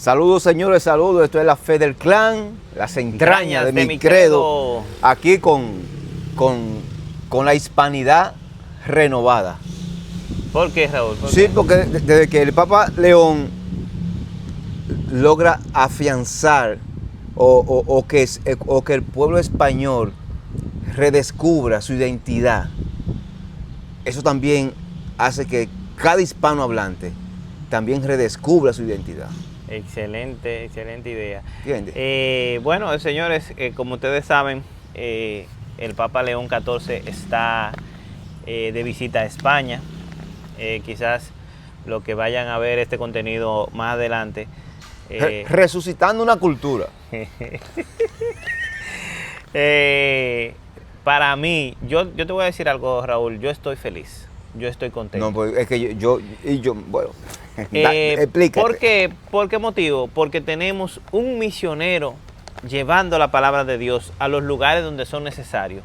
Saludos, señores, saludos. Esto es la fe del clan, las entrañas de mi credo. Aquí con la hispanidad renovada. ¿Por qué, Raúl? Sí, porque desde que el Papa León logra afianzar o que el pueblo español redescubra su identidad, eso también hace que cada hispanohablante también redescubra su identidad. Excelente, excelente idea. ¿Entiendes? Bueno, señores, como ustedes saben, el Papa León XIV está de visita a España. Quizás lo que vayan a ver este contenido más adelante. Resucitando una cultura. Para mí, yo te voy a decir algo, Raúl, yo estoy feliz, yo estoy contento. No, pues es que bueno, explícate. ¿Por qué motivo? Porque tenemos un misionero llevando la palabra de Dios a los lugares donde son necesarios.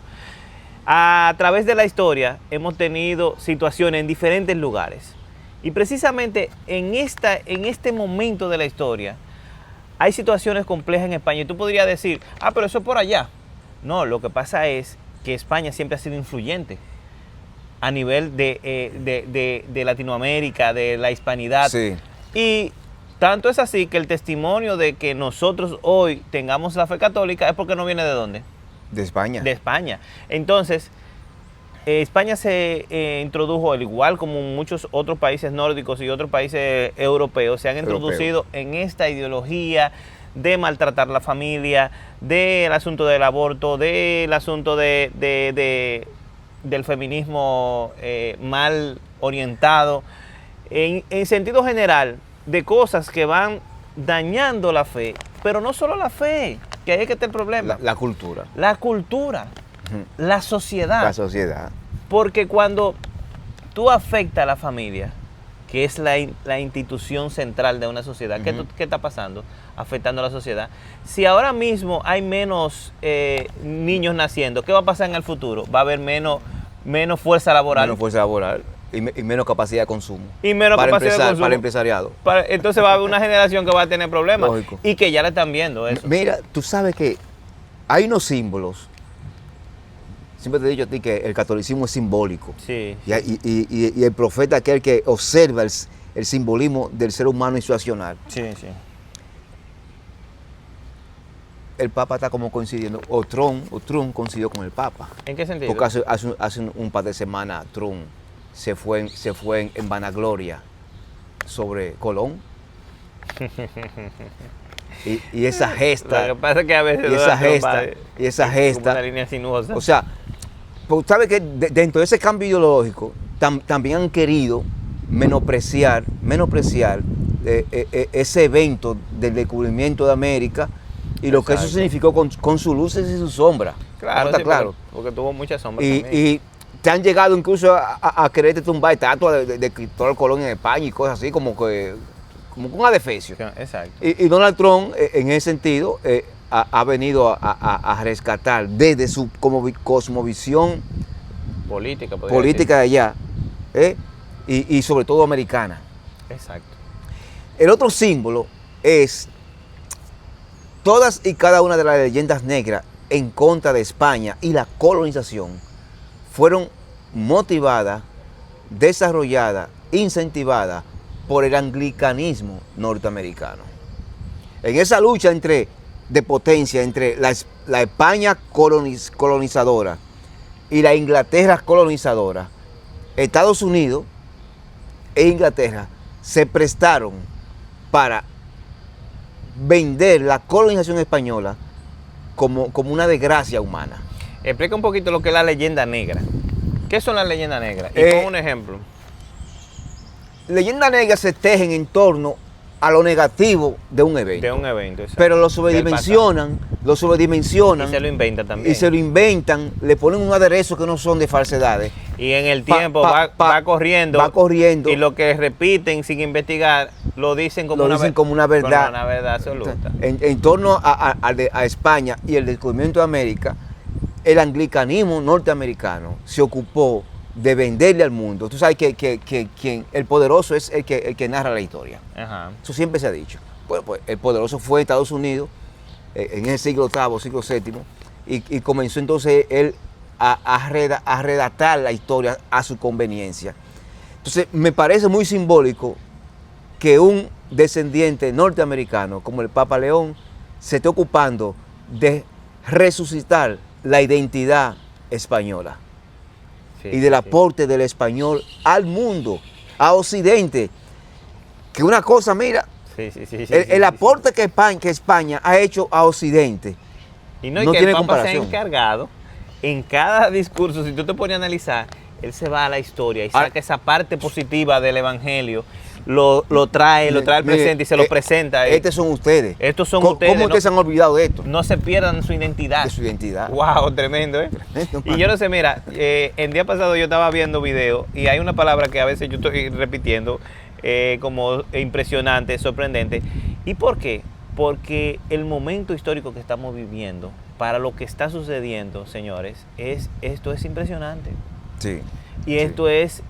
A través de la historia hemos tenido situaciones en diferentes lugares. Y precisamente en este momento de la historia hay situaciones complejas en España. Y tú podrías decir, pero eso es por allá. No, lo que pasa es que España siempre ha sido influyente a nivel de Latinoamérica, de la hispanidad. Sí. Y tanto es así que el testimonio de que nosotros hoy tengamos la fe católica es porque no viene de dónde. De España. De España. Entonces, España se introdujo, al igual como muchos otros países nórdicos y otros países europeos, se han introducido en esta ideología de maltratar la familia, del asunto del aborto, del asunto del feminismo mal orientado, en sentido general, de cosas que van dañando la fe, pero no solo la fe, que ahí es que está el problema. La cultura. La cultura, la sociedad. La sociedad. Porque cuando tú afectas a la familia, que es la institución central de una sociedad, ¿qué está pasando? Afectando a la sociedad. Si ahora mismo hay menos niños naciendo, ¿qué va a pasar en el futuro? Va a haber menos fuerza laboral. Menos fuerza laboral y menos capacidad de consumo. Y menos capacidad de consumo. Para el empresariado. Entonces va a haber una generación que va a tener problemas. Lógico. Y que ya le están viendo eso. Mira, tú sabes que hay unos símbolos. Siempre te he dicho a ti que el catolicismo es simbólico. Sí. Y el profeta es aquel que observa el simbolismo del ser humano y su accionar. Sí, sí. El Papa está como coincidiendo, o Trump coincidió con el Papa. ¿En qué sentido? Porque hace un par de semanas Trump se fue en vanagloria sobre Colón. y esa gesta. Lo que pasa es que a veces y esa gesta. Una línea sinuosa. O sea, pues, ¿sabes que dentro de ese cambio ideológico también han querido menospreciar ese evento del descubrimiento de América y lo que eso significó con sus luces y sus sombras? Claro, ¿está sí, claro? Porque tuvo muchas sombras también. Y te han llegado incluso a quererte tumbar estatuas de Cristóbal Colón en España y cosas así como un adefesio. Exacto. Y Donald Trump, en ese sentido, ha venido a rescatar desde su cosmovisión política de allá, y sobre todo americana. Exacto. El otro símbolo es todas y cada una de las leyendas negras en contra de España y la colonización fueron motivadas, desarrolladas, incentivadas por el anglicanismo norteamericano. En esa lucha de potencia entre la España colonizadora y la Inglaterra colonizadora, Estados Unidos e Inglaterra se prestaron para vender la colonización española como una desgracia humana. Explica un poquito lo que es la leyenda negra. ¿Qué son las leyendas negras? Y pon un ejemplo. Leyendas negras se tejen en torno a lo negativo de un evento. De un evento, exacto. Pero lo sobredimensionan. Y se lo inventan, le ponen un aderezo que no son de falsedades. Y en el tiempo va corriendo. Va corriendo. Y lo que repiten sin investigar, lo dicen como una verdad. Como una verdad absoluta. En torno a España y el descubrimiento de América, el anglicanismo norteamericano se ocupó de venderle al mundo. Tú sabes que el poderoso es el que narra la historia. Ajá. Eso siempre se ha dicho. Bueno, pues el poderoso fue Estados Unidos en el siglo VIII, siglo VII, y comenzó entonces él a redactar la historia a su conveniencia. Entonces, me parece muy simbólico que un descendiente norteamericano como el Papa León se esté ocupando de resucitar la identidad española y del aporte del español al mundo, a Occidente. Que una cosa, mira, el aporte que España ha hecho a Occidente y no que tiene el Papa se ha encargado en cada discurso, si tú te pones a analizar, él se va a la historia y saca esa parte positiva del evangelio, lo trae al presente y se lo presenta. Estos son ustedes. Estos son ustedes. ¿Cómo ustedes se han olvidado de esto? No se pierdan su identidad. De su identidad. Wow, tremendo, ¿eh? Tremendo, y yo no sé, mira, el día pasado yo estaba viendo videos y hay una palabra que a veces yo estoy repitiendo como impresionante, sorprendente. ¿Y por qué? Porque el momento histórico que estamos viviendo, para lo que está sucediendo, señores, esto es impresionante. Sí. Y esto es,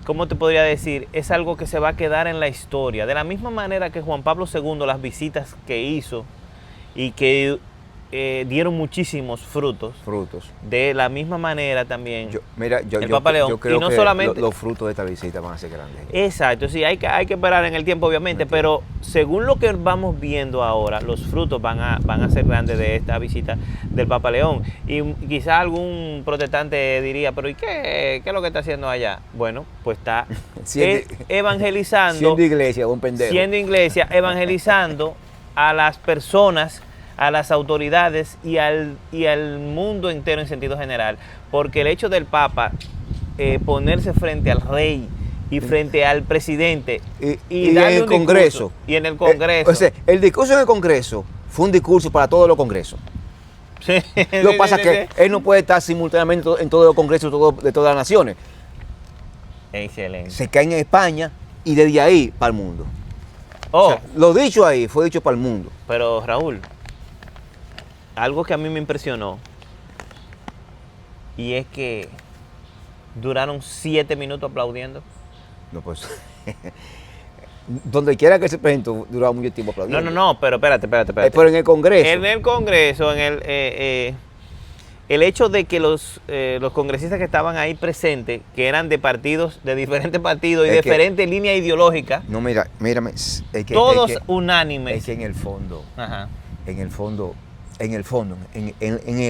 ¿cómo te podría decir? Es algo que se va a quedar en la historia. De la misma manera que Juan Pablo II, las visitas que hizo y que dieron muchísimos frutos. De la misma manera también el Papa León. Yo creo y no que solamente los frutos de esta visita van a ser grandes. Exacto, sí, hay que esperar en el tiempo, obviamente, pero según lo que vamos viendo ahora, los frutos van a ser grandes de esta visita del Papa León. Y quizá algún protestante diría, pero ¿y qué es lo que está haciendo allá? Bueno, pues está evangelizando. Siendo iglesia, buen pendejo. Siendo iglesia, evangelizando a las personas, a las autoridades y al mundo entero en sentido general, porque el hecho del Papa ponerse frente al rey y frente al presidente y darle en el Congreso y en el Congreso, o sea, el discurso en el Congreso fue un discurso para todos los congresos. Sí, lo que pasa es que él no puede estar simultáneamente en todos los congresos de todas las naciones. Excelente. Se cae en España y desde ahí para el mundo. O sea, lo dicho ahí fue dicho para el mundo. Pero Raúl, algo que a mí me impresionó, y es que duraron 7 minutos aplaudiendo. No, pues, donde quiera que se presentó, duraba mucho tiempo aplaudiendo. No, pero espérate. Pero en el Congreso. En el Congreso, el hecho de que los congresistas que estaban ahí presentes, que eran de diferentes partidos y diferentes líneas ideológicas. No, mírame. Todos unánimes. Es que en el fondo, ajá, en el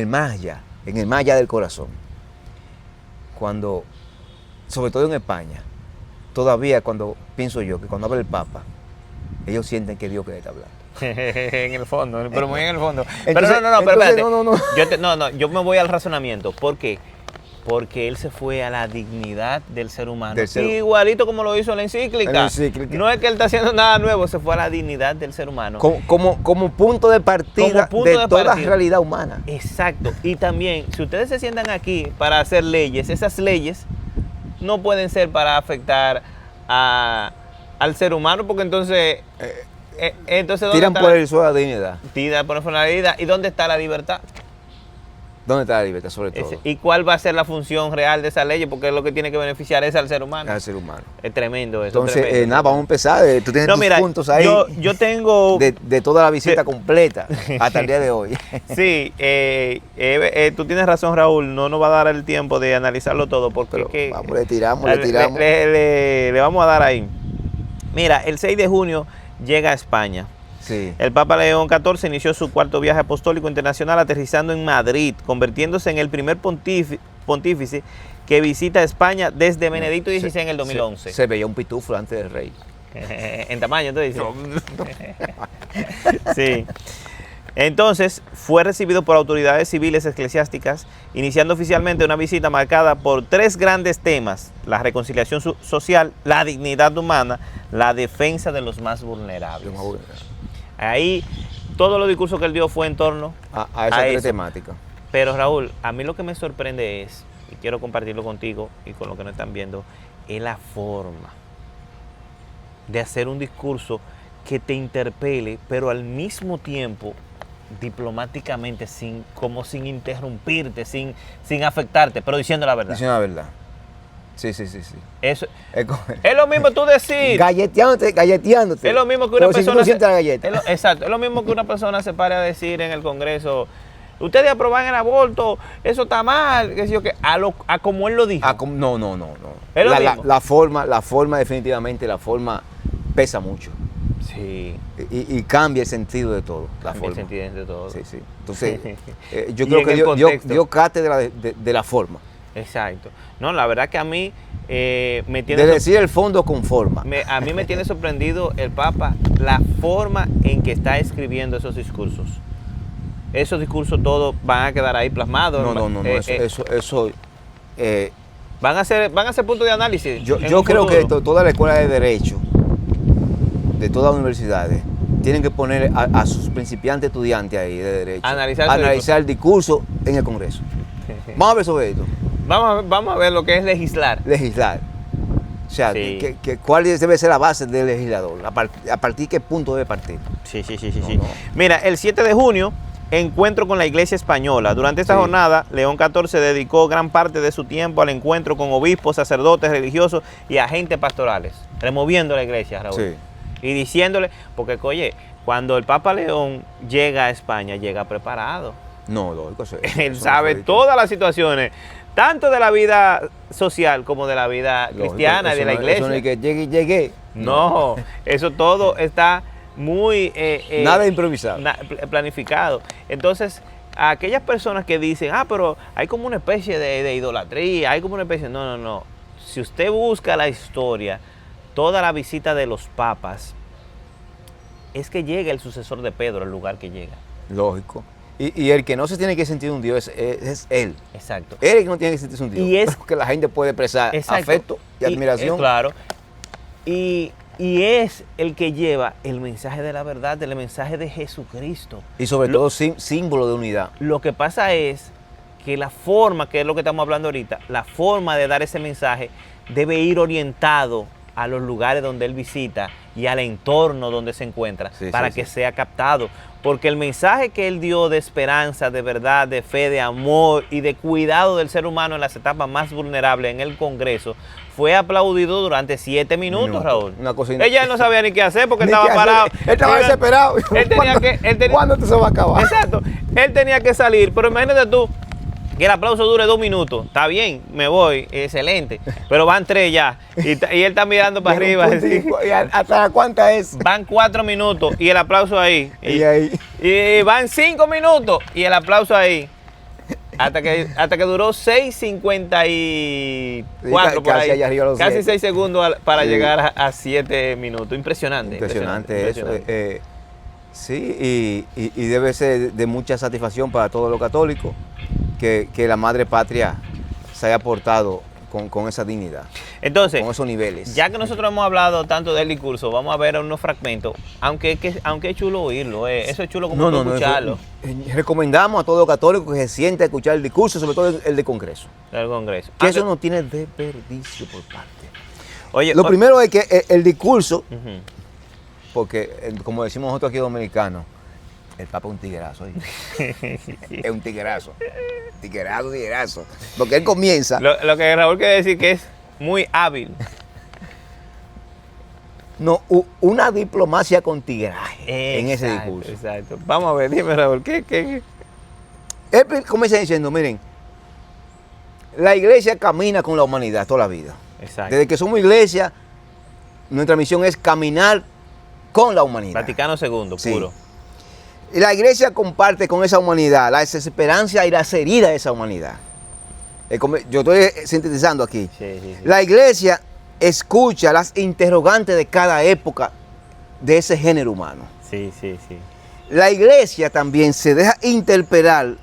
más allá del corazón, sobre todo en España, todavía cuando pienso yo que cuando habla el Papa, ellos sienten que Dios que le está hablando. En el fondo, pero muy en el fondo. Entonces, pero espérate. Yo me voy al razonamiento. ¿Por qué? Porque él se fue a la dignidad del ser humano. Igualito como lo hizo en la encíclica. No es que él está haciendo nada nuevo, se fue a la dignidad del ser humano. Como punto de partida de toda realidad humana. Exacto. Y también, si ustedes se sientan aquí para hacer leyes, esas leyes no pueden ser para afectar al ser humano, porque entonces tiran por el suelo la dignidad. Tiran por el suelo la dignidad. ¿Y dónde está la libertad? ¿Dónde está la libertad, sobre todo? ¿Y cuál va a ser la función real de esa ley? Porque lo que tiene que beneficiar es al ser humano. Al ser humano. Es tremendo eso. Entonces, vamos a empezar. Tú tienes tus puntos ahí. Yo tengo... De toda la visita completa hasta el día de hoy. Sí, tú tienes razón, Raúl. No nos va a dar el tiempo de analizarlo todo. Porque vamos, le tiramos. Le vamos a dar ahí. Mira, el 6 de junio llega a España. Sí. El Papa León XIV inició su cuarto viaje apostólico internacional aterrizando en Madrid, convirtiéndose en el primer pontífice que visita España desde Benedicto XVI en el 2011. Se veía un pitufo antes del rey. En tamaño, entonces. Sí. Entonces, fue recibido por autoridades civiles eclesiásticas, iniciando oficialmente una visita marcada por 3 grandes temas: la reconciliación social, la dignidad humana, la defensa de los más vulnerables. Ahí, todos los discursos que él dio fue en torno a esas 3 temáticas. Pero Raúl, a mí lo que me sorprende es, y quiero compartirlo contigo y con los que nos están viendo, es la forma de hacer un discurso que te interpele, pero al mismo tiempo diplomáticamente, sin interrumpirte, sin afectarte, pero diciendo la verdad. Diciendo la verdad. Sí, sí, sí, sí. Eso, Es, es lo mismo tú decir. galleteándote. Es lo mismo que una Pero si tú persona. no sientes la galleta. Exacto, es lo mismo que una persona se pare a decir en el Congreso. Ustedes aprueban el aborto, eso está mal, qué sé yo, a como él lo dijo. No, no, no, no. Es lo mismo. La forma definitivamente, la forma pesa mucho. Sí. Y cambia el sentido de todo, la Cambia el forma. sentido de todo. Sí, sí. Entonces, yo Y creo en que el dio contexto. cátedra de la forma. Exacto. No, la verdad que a mí me tiene. De decir el fondo con forma. A mí me tiene sorprendido el Papa, la forma en que está escribiendo esos discursos. Esos discursos todos van a quedar ahí plasmados. No, eso van a ser puntos de análisis. yo creo que toda la escuela de Derecho, de todas las universidades, tienen que poner a sus principiantes estudiantes ahí de Derecho, analizar el discurso en el Congreso. Vamos a ver sobre esto. Vamos a ver lo que es legislar. Legislar. O sea, Sí. ¿cuál debe ser la base del legislador? ¿A partir de qué punto debe partir? Sí. No. Mira, el 7 de junio, encuentro con la Iglesia Española. Durante esta Sí. jornada, León XIV dedicó gran parte de su tiempo al encuentro con obispos, sacerdotes, religiosos y agentes pastorales, removiendo la iglesia, Raúl. Sí. Y diciéndole, porque oye, cuando el Papa León llega a España, llega preparado. No, lógico. Él sabe todas las situaciones, tanto de la vida social como de la vida cristiana, de la iglesia. Eso no es que llegué. No, eso todo está muy Nada improvisado. planificado. Entonces, a aquellas personas que dicen, pero hay como una especie de idolatría, hay como una especie. No. Si usted busca la historia, toda la visita de los papas, es que llega el sucesor de Pedro al lugar que llega. Lógico. Y el que no se tiene que sentir un Dios es él. Exacto. Él es el que no tiene que sentirse un Dios. Y es porque la gente puede expresar afecto y admiración. Claro. Y es el que lleva el mensaje de la verdad, el mensaje de Jesucristo. Y sobre todo símbolo de unidad. Lo que pasa es que la forma, que es lo que estamos hablando ahorita, la forma de dar ese mensaje debe ir orientado a los lugares donde él visita y al entorno donde se encuentra, para que sea captado. Porque el mensaje que él dio de esperanza, de verdad, de fe, de amor y de cuidado del ser humano en las etapas más vulnerables en el Congreso fue aplaudido durante 7 minutos, Raúl. Una cosa Ella no sabía ni qué hacer porque estaba parado. Él estaba desesperado. ¿Cuándo esto se va a acabar? Exacto. Él tenía que salir, pero imagínate tú, que el aplauso dure 2 minutos. Está bien, me voy, excelente. Pero van 3 ya. Y él está mirando para arriba. ¿Y hasta cuánta es? Van 4 minutos y el aplauso ahí. Y van 5 minutos y el aplauso ahí. Hasta que duró 6:54 por ahí. Casi 6 segundos para llegar a 7 minutos. Impresionante eso. Sí, y debe ser de mucha satisfacción para todos los católicos que la madre patria se haya portado con esa dignidad. Entonces, con esos niveles. Ya que nosotros hemos hablado tanto del discurso, vamos a ver unos fragmentos, aunque es chulo oírlo, eso es chulo como escucharlo. Recomendamos a todos los católicos que se sienten a escuchar el discurso, sobre todo el de Congreso. El Congreso. Que eso no tiene desperdicio por parte. Oye, lo primero es que el discurso, porque como decimos nosotros aquí dominicanos, el Papa es un tiguerazo. Es un tiguerazo. Tiguerazo. Porque él comienza. Lo que Raúl quiere decir que es muy hábil. No, una diplomacia con tigueraje en ese discurso. Exacto. Vamos a ver, dime Raúl, ¿qué? Él comienza diciendo, miren, la iglesia camina con la humanidad toda la vida. Exacto. Desde que somos iglesia, nuestra misión es caminar con la humanidad. Vaticano II, puro. La iglesia comparte con esa humanidad la desesperanza y las heridas de esa humanidad. Yo estoy sintetizando aquí. Sí. La iglesia escucha las interrogantes de cada época de ese género humano. Sí. La iglesia también se deja interpelar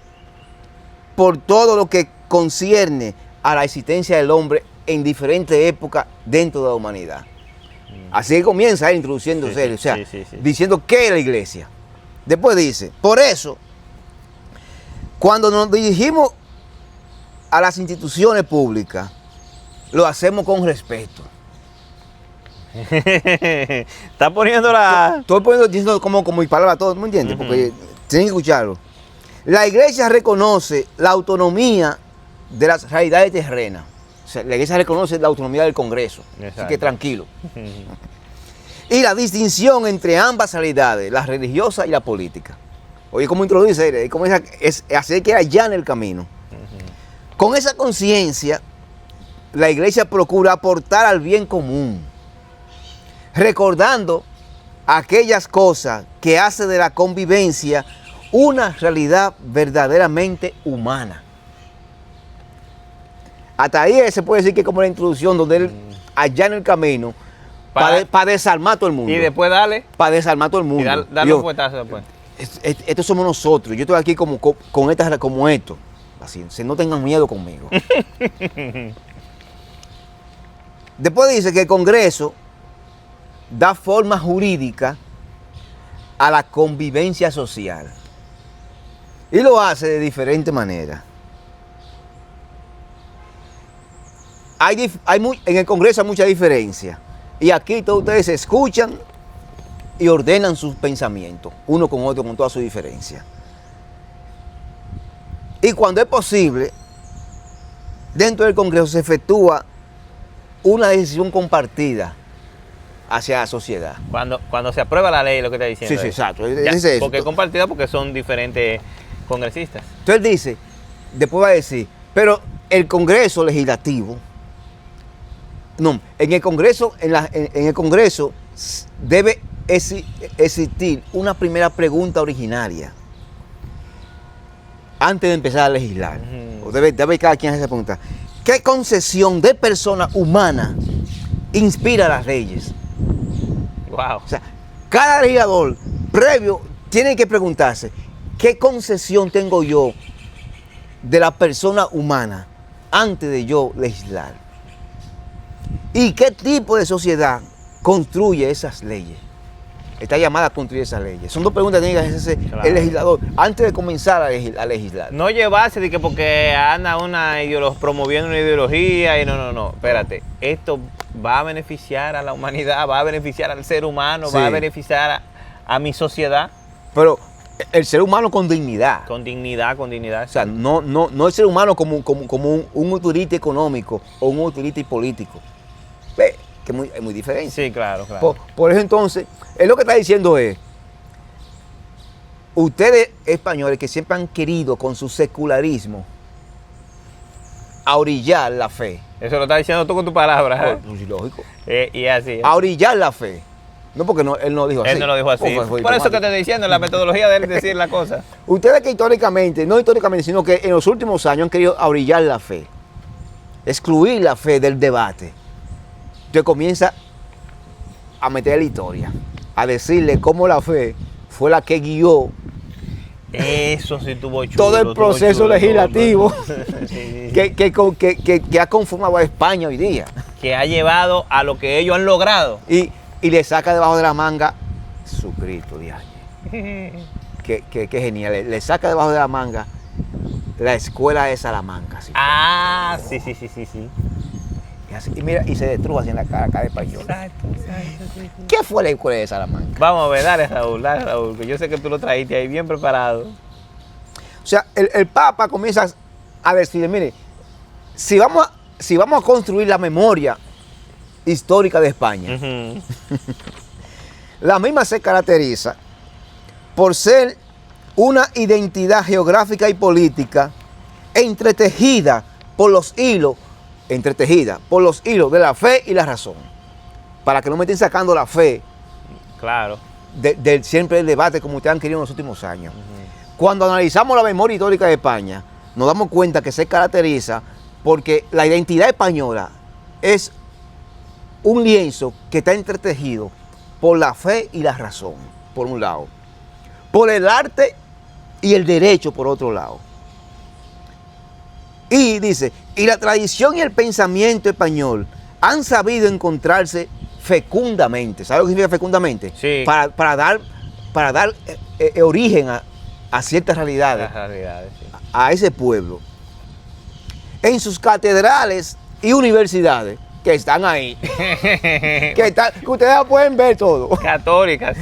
por todo lo que concierne a la existencia del hombre en diferentes épocas dentro de la humanidad. Así que comienza él introduciéndose, diciendo qué es la iglesia. Después dice, por eso, cuando nos dirigimos a las instituciones públicas, lo hacemos con respeto. Está poniendo la... Estoy diciendo como mi palabra a todos, ¿me entiendes? Porque tienen que escucharlo. La iglesia reconoce la autonomía de las realidades terrenas. O sea, la iglesia reconoce la autonomía del Congreso. Exacto. Así que tranquilo. Y la distinción entre ambas realidades, la religiosa y la política. Oye, ¿cómo introduce? Es hacer que allane el camino. Con esa conciencia, la iglesia procura aportar al bien común, recordando aquellas cosas que hace de la convivencia una realidad verdaderamente humana. Hasta ahí se puede decir que es como la introducción donde él allana el camino para desarmar todo el mundo. Y después dale. Para desarmar todo el mundo. Y darle un puestazo después. Estos somos nosotros. Yo estoy aquí con estas como esto. Así, no tengan miedo conmigo. Después dice que el Congreso da forma jurídica a la convivencia social. Y lo hace de diferente manera. En el Congreso hay mucha diferencia. Y aquí todos ustedes se escuchan y ordenan sus pensamientos, uno con otro, con toda su diferencia. Y cuando es posible, dentro del Congreso se efectúa una decisión compartida hacia la sociedad. Cuando se aprueba la ley, lo que está diciendo. Sí, exacto. Porque es compartida porque son diferentes congresistas. Entonces dice, después va a decir, pero el Congreso legislativo, no, en el Congreso debe existir una primera pregunta originaria antes de empezar a legislar. O debe cada quien hacer esa pregunta. ¿Qué concesión de persona humana inspira las leyes? Wow. O sea, cada legislador previo tiene que preguntarse, ¿qué concesión tengo yo de la persona humana antes de yo legislar? ¿Y qué tipo de sociedad construye esas leyes? Está llamada a construir esas leyes. Son dos preguntas que tiene que hacerse el legislador antes de comenzar a legislar. No llevarse de que porque anda promoviendo una ideología y no. Espérate, esto va a beneficiar a la humanidad, va a beneficiar al ser humano, Sí. va a beneficiar a mi sociedad. Pero el ser humano con dignidad. Con dignidad. O sea, no el ser humano como un utility económico o un utility político. Ve, que es muy diferente. Sí, claro. Por eso entonces, él lo que está diciendo es, ustedes españoles que siempre han querido con su secularismo a orillar la fe. Eso lo estás diciendo tú con tu palabra. Pues, lógico. Y es así. A orillar la fe. No, porque él no dijo así. Él no lo dijo así. Por eso que te estoy diciendo, la metodología de él decir la cosa. Ustedes que no históricamente, sino que en los últimos años han querido orillar la fe, excluir la fe del debate. Usted comienza a meter la historia, a decirle cómo la fe fue la que guió Eso sí tuvo chulo. todo el proceso legislativo Sí. que ha conformado a España hoy día. Que ha llevado a lo que ellos han logrado. Y le saca debajo de la manga su Cristo de año. Qué genial. Le saca debajo de la manga la escuela de Salamanca. ¿Sí? Sí. Y mira, y se destruye así en la cara cada español. Exacto. ¿Qué fue la escuela de Salamanca? Vamos a ver, dale Raúl, que yo sé que tú lo trajiste ahí bien preparado. O sea, el Papa comienza a decir, mire, si vamos a construir la memoria histórica de España, la misma se caracteriza por ser una identidad geográfica y política entretejida por los hilos de la fe y la razón. Para que no me estén sacando la fe Claro. siempre del debate como ustedes han querido en los últimos años. Cuando analizamos la memoria histórica de España, nos damos cuenta que se caracteriza porque la identidad española es un lienzo que está entretejido por la fe y la razón, por un lado, por el arte y el derecho, por otro lado. Y dice, y la tradición y el pensamiento español han sabido encontrarse fecundamente. ¿Sabe lo que significa fecundamente? Sí. Para dar origen a ciertas realidades, Las realidades, sí. a ese pueblo. En sus catedrales y universidades, que están ahí, que ustedes la pueden ver todo. Católicas.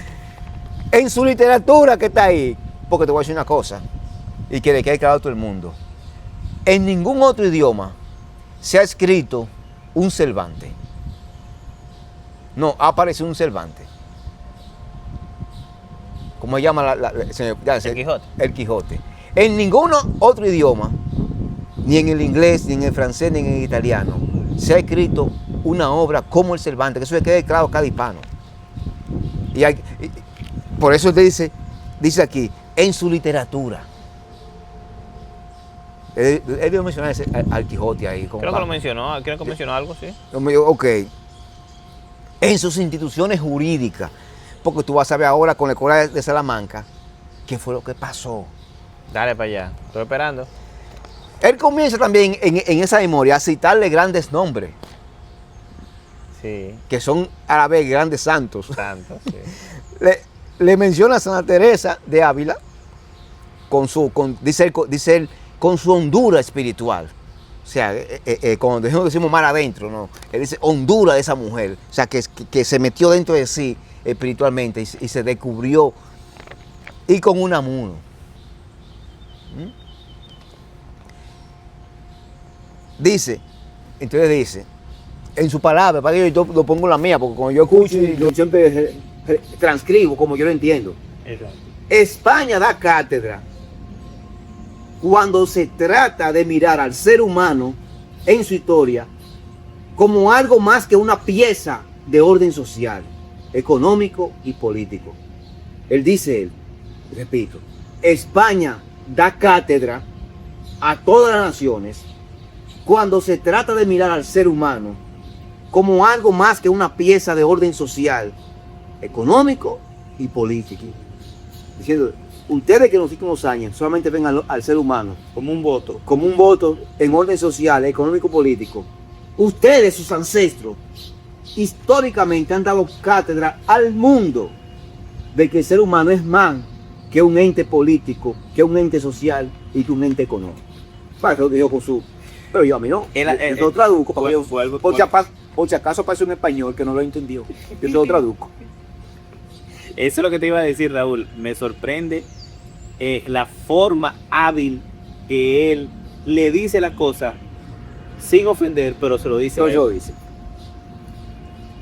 En su literatura que está ahí, porque te voy a decir una cosa, y que le quede claro a todo el mundo. En ningún otro idioma se ha escrito un Cervantes. No, ha aparecido un Cervantes. ¿Cómo se llama El Quijote. El Quijote. En ningún otro idioma, ni en el inglés, ni en el francés, ni en el italiano, se ha escrito una obra como el Cervantes, que eso le quede claro a cada hispano. Por eso dice aquí, en su literatura. Él dio mencionar al Quijote ahí. Creo que lo mencionó, creo que mencionó algo, sí. Ok. En sus instituciones jurídicas. Porque tú vas a ver ahora con la escuela de Salamanca qué fue lo que pasó. Dale para allá, estoy esperando. Él comienza también en esa memoria a citarle grandes nombres. Sí. Que son a la vez grandes santos. Santos, sí. Le menciona a Santa Teresa de Ávila dice él, con su hondura espiritual. O sea, cuando decimos mar adentro, ¿no? Él dice hondura de esa mujer. O sea, que se metió dentro de sí espiritualmente y se descubrió. Y con un amuno. Entonces dice, en su palabra, para que yo lo pongo en la mía, porque cuando yo escucho, yo siempre transcribo como yo lo entiendo. Exacto. España da cátedra cuando se trata de mirar al ser humano en su historia como algo más que una pieza de orden social, económico y político. Repito, España da cátedra a todas las naciones cuando se trata de mirar al ser humano como algo más que una pieza de orden social, económico y político. Diciendo, ustedes que en los últimos años solamente ven al ser humano como un voto en orden social, económico, político. Ustedes, sus ancestros, históricamente han dado cátedra al mundo de que el ser humano es más que un ente político, que un ente social y que un ente económico. Para que lo dijo con su... Pero yo a mí no. Yo lo traduzco por si acaso aparece un español que no lo entendió. Yo lo traduzco. Eso es lo que te iba a decir, Raúl. Me sorprende la forma hábil que él le dice las cosas sin ofender, pero se lo dice.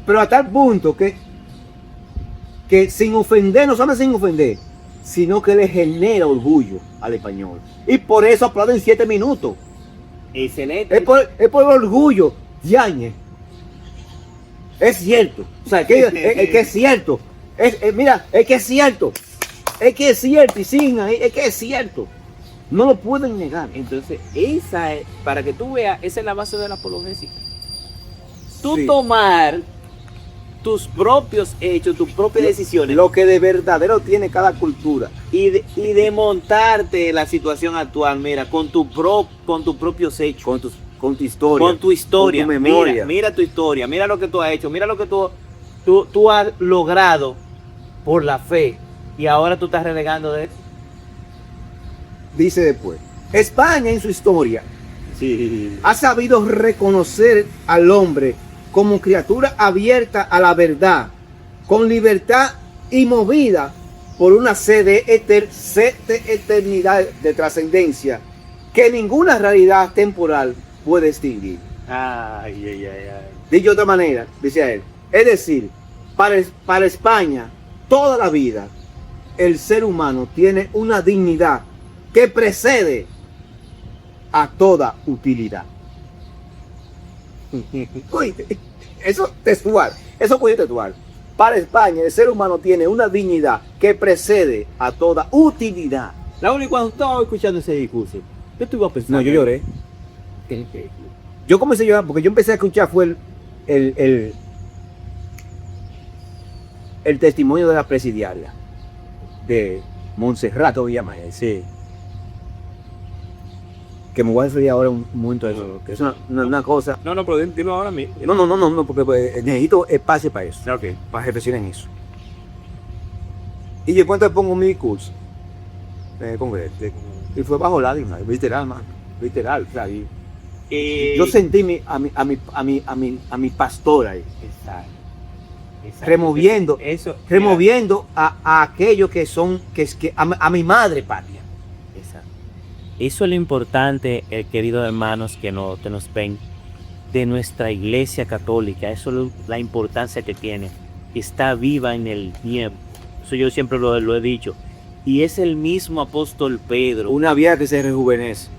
Pero a tal punto que sin ofender, no solamente sin ofender, sino que le genera orgullo al español. Y por eso aplauden 7 minutos. Excelente. Es por el orgullo. Yañez. Es cierto. O sea, es que es cierto. Mira, es que es cierto. Es que es cierto. Y siguen ahí. Es que es cierto. No lo pueden negar. Entonces, esa es, para que tú veas, esa es la base de la apologética. Tú Sí. tomar tus propios hechos, tus propias decisiones Lo que de verdadero tiene cada cultura. y de montarte la situación actual, mira, con tus propios hechos. Con tu historia. Con tu historia, Con tu memoria. mira tu historia, mira lo que tú has hecho, mira lo que tú has logrado por la fe y ahora tú estás renegando de eso. Dice después. España en su historia Sí. ha sabido reconocer al hombre como criatura abierta a la verdad, con libertad y movida por una sed de eternidad, de trascendencia, que ninguna realidad temporal puede extinguir. Ay. Dicho de otra manera, dice él, es decir, para España, toda la vida, el ser humano tiene una dignidad que precede a toda utilidad. Oíste, eso textual, eso puede textual. Para España, el ser humano tiene una dignidad que precede a toda utilidad. Raúl, y cuando estaba escuchando ese discurso, ¿qué tú ibas a pensar? No, yo lloré. Yo comencé a llorar porque yo empecé a escuchar fue el testimonio de la presidiaria de Montserrat Villamayor. Sí. Que me voy a referir ahora un momento a eso, que es una cosa. No, pero dilo ahora mismo. No, porque necesito espacio para eso, Ok. para reflexionar en eso. Y después te pongo mi discurso en el Congreso. Y fue bajo lágrimas, literal, man. Literal, o sea, yo sentí a mi pastor ahí, Exacto. removiendo Eso. a aquellos que son, a mi madre patria. Exacto. Eso es lo importante, queridos hermanos que nos ven, de nuestra iglesia católica. Eso es la importancia que tiene. Está viva en el tiempo. Eso yo siempre lo he dicho. Y es el mismo apóstol Pedro. Una vieja que se rejuvenece.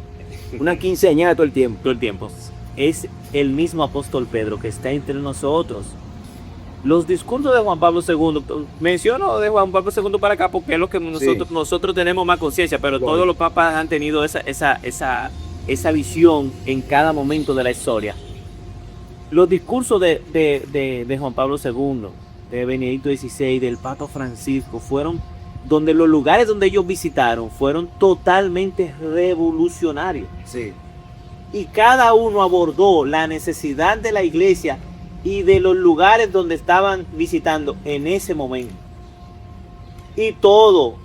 Una quinceañera todo el tiempo. Todo el tiempo. Es el mismo apóstol Pedro que está entre nosotros. Los discursos de Juan Pablo II, menciono de Juan Pablo II para acá porque es lo que nosotros tenemos más conciencia, pero todos los papas han tenido esa visión en cada momento de la historia. Los discursos de Juan Pablo II, de Benedicto XVI, del Papa Francisco, fueron donde los lugares donde ellos visitaron fueron totalmente revolucionarios. Sí. Y cada uno abordó la necesidad de la iglesia y de los lugares donde estaban visitando en ese momento. Y todo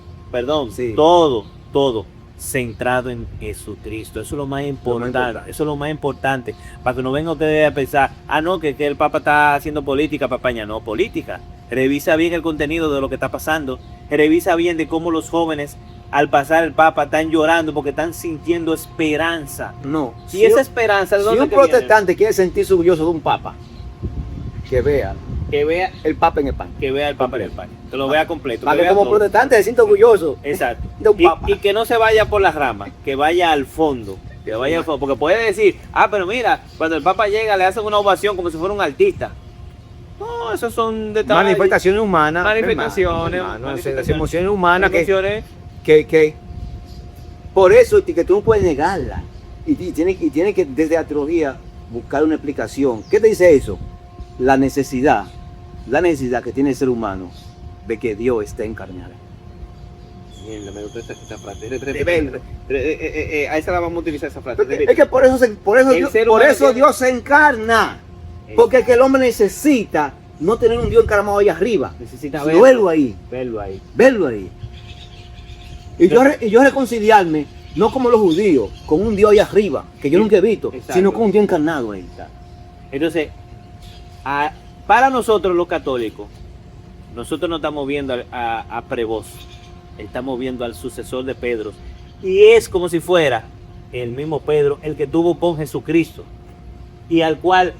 centrado en Jesucristo. Eso es lo más importante. Eso es lo más importante. Para que no vengan ustedes a pensar, no, que el Papa está haciendo política, papaña. No, política. Revisa bien el contenido de lo que está pasando. Revisa bien de cómo los jóvenes, al pasar el Papa, están llorando porque están sintiendo esperanza. No. Y esa esperanza, ¿de dónde si un protestante quiere sentirse orgulloso de un Papa, que vea el Papa en España. Que vea el Papa en España. Que lo vea completo. Para que como protestante se sienta orgulloso. Exacto. De un Papa. Y que no se vaya por las ramas, que vaya al fondo. Que vaya al fondo. Porque puede decir, pero mira, cuando el Papa llega le hacen una ovación como si fuera un artista. No, esos son detalles. Manifestaciones humanas. Manifestaciones Emociones humanas que por eso que tú no puedes negarla. Y tienes que desde la teología buscar una explicación. ¿Qué te dice eso? La necesidad que tiene el ser humano de que Dios esté encarnado. Me gusta esta frase. A esa la vamos a utilizar esa frase. Es que por eso Dios se encarna. Porque es que el hombre necesita no tener un Dios encarnado ahí arriba. Necesita verlo ahí. Verlo ahí. Y yo reconciliarme, no como los judíos, con un Dios ahí arriba, que yo nunca he visto, sino con un Dios encarnado ahí. Entonces, para nosotros los católicos, nosotros no estamos viendo a Prevost, estamos viendo al sucesor de Pedro. Y es como si fuera el mismo Pedro el que tuvo con Jesucristo y al cual